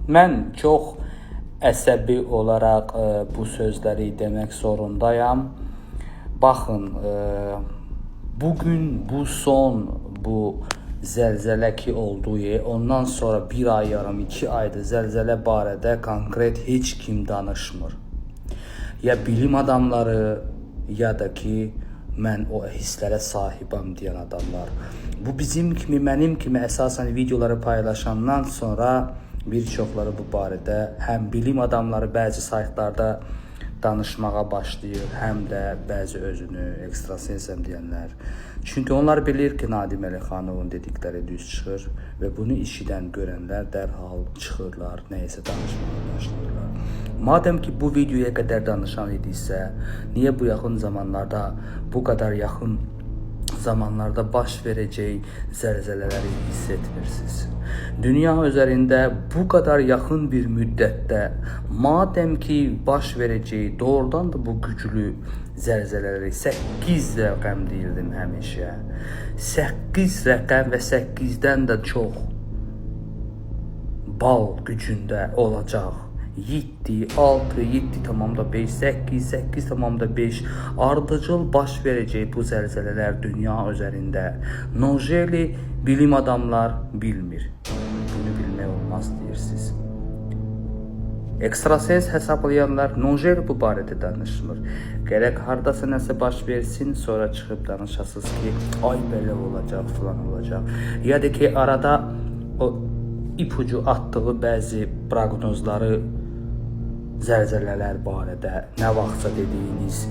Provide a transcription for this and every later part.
Mən çox əsəbi olaraq bu sözləri demək zorundayam. Baxın, bugün bu son zəlzələ ki oldu, ondan sonra bir ay yarım, 2 aydır zəlzələ barədə konkret heç kim danışmır. Ya bilim adamları, ya da ki mən o hisslərə sahibəm deyən adamlar. Bu bizim kimi, mənim kimi əsasən videoları paylaşandan sonra bir çoxları bu barədə həm bilim adamları bəzi saytlarda danışmağa başlayır, həm də bəzi özünü ekstrasensəm deyənlər. Çünki onlar bilir ki, Nadim Əlixanovun dedikləri düz çıxır və bunu işidən görənlər dərhal çıxırlar, nəyəsə danışmağa başlayırlar. Madəm ki bu videoya qədər danışan idisə, niyə bu yaxın zamanlarda, bu qədər yaxın zamanlarda baş verəcək zəlzələləri hiss etmirsiniz? Dünya üzərində bu qədər yaxın bir müddətdə, madəm ki baş verəcək, doğrudan da bu güclü zəlzələləri 8 rəqəm deyirdim həmişə. 8 rəqəm və 8-dən də çox bal gücündə olacaq. 7, 6, 7,5, 8, 8,5 ardıcıl baş verəcək bu zəlzələlər dünya üzərində. Nojeli bilim adamlar bilmir. Bunu bilmək olmaz deyirsiniz. Ekstrasens hesablayanlar Nojel bu barədə danışmır. Gərək hardasa nəsə baş versin, sonra çıxıb danışasınız ki, ay belə olacaq, falan olacaq. Ya da ki arada o ipucu atdığı bəzi proqnozları zəlzələlər barədə nə vaxtsa dediyiniz,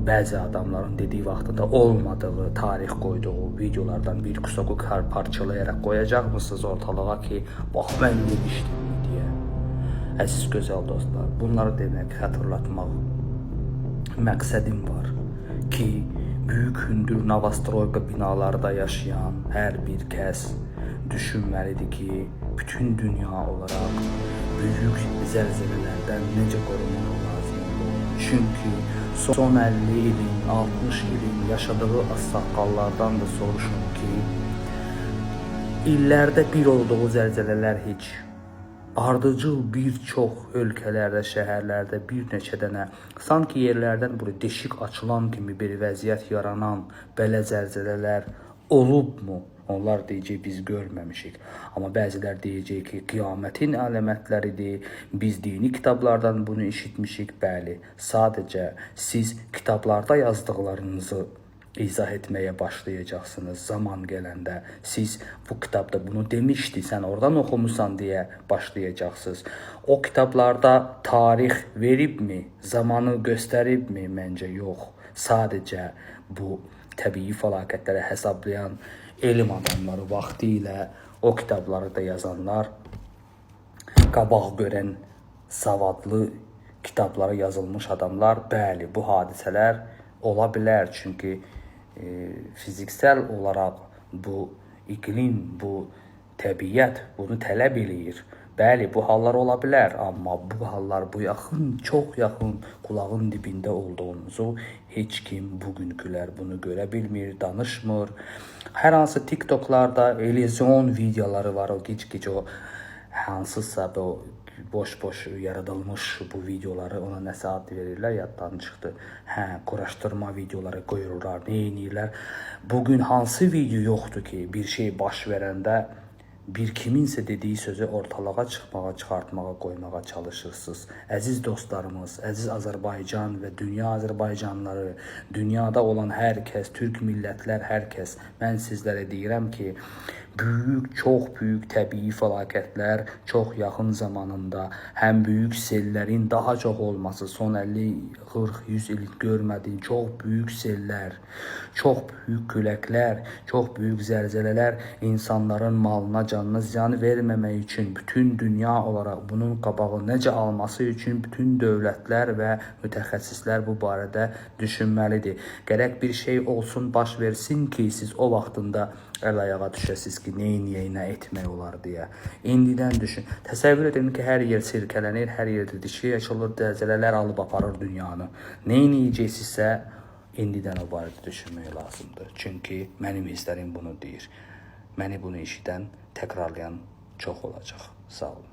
bəzi adamların dediyi vaxtında olmadığı, tarix qoyduğu videolardan bir kusoku parçalayaraq qoyacaq mısınız ortalığa ki, bax mən demişdim deyə. Əziz gözəl dostlar, bunları demək, xatırlatmaq məqsədim var ki, böyük hündür Novostroyka binalarda yaşayan hər bir kəs düşünməlidir ki, bütün dünya olaraq büyük zəlzələlərdən necə qorunmaq lazımdır. Çünki son 50 ilin, 60 ilin yaşadığı ağsaqqallardan da soruşun ki, illərdə bir olduğu zəlzələlər heç. Ardıcıl bir çox ölkələrdə, şəhərlərdə bir neçə dənə, sanki yerlərdən buraya deşik açılan kimi bir vəziyyət yaranan belə zəlzələlər olubmu? Onlar deyəcək, biz görməmişik. Amma bəzilər deyəcək ki, qiyamətin əlamətləridir, biz dini kitablardan bunu eşitmişik, bəli. Sadəcə siz kitablarda yazdıqlarınızı izah etməyə başlayacaqsınız zaman gələndə. Siz bu kitabda bunu demişdi, sən oradan oxumusan deyə başlayacaqsınız. O kitablarda tarix veribmi, zamanı göstəribmi? Məncə yox. Sadəcə bu təbii fəlakətləri hesablayan elm adamları vaxtı ilə o kitabları da yazanlar, qabaq görən savadlı kitabları yazılmış adamlar, bəli, bu hadisələr ola bilər. Çünki fiziksel olaraq bu iqlim, bu təbiət bunu tələb eləyir. Bəli, bu hallar ola bilər, amma bu hallar bu yaxın, çox yaxın qulağın dibində olduğumuzu heç kim bugünkülər bunu görə bilmir, danışmır. Hər hansı TikToklarda illüzyon videoları var, o gic-gic o hansısa bu boş-boş yaradılmış bu videoları, ona nəsə ad verirlər, yaddan çıxdı. Quraşdırma videoları qoyurlar, nə eynirlər. Bugün hansı video yoxdur ki, bir şey baş verəndə bir kiminsə dediyi sözü ortalığa çıxmağa, çıxartmağa, qoymağa çalışırsınız. Əziz dostlarımız, əziz Azərbaycan və dünya Azərbaycanları, dünyada olan hər kəs, türk millətlər, hər kəs, mən sizlərə deyirəm ki, böyük, çox böyük təbii fəlakətlər çox yaxın zamanında, həm böyük sellərin daha çox olması, son 50, 40, 100 il görmədiyi çox böyük sellər, çox böyük küləklər, çox böyük zəlzələlər insanların malına, canına ziyan verməmək üçün, bütün dünya olaraq bunun qabağı necə alması üçün bütün dövlətlər və mütəxəssislər bu barədə düşünməlidir. Gərək bir şey olsun, baş versin ki, siz o vaxtında əl-ayağa düşəsiniz ki, nə etmək olar deyə. İndidən düşün. Təsəvvür edin ki, hər yer sirkələnir, hər yerdə dişi açılır, zəlzələlər alıb aparır dünyanı. Nə edəcəksinizsə, indidən o barədə düşünmək lazımdır. Çünki mənim hisslərim bunu deyir. Məni bunu eşidən, təkrarlayan çox olacaq. Sağ olun.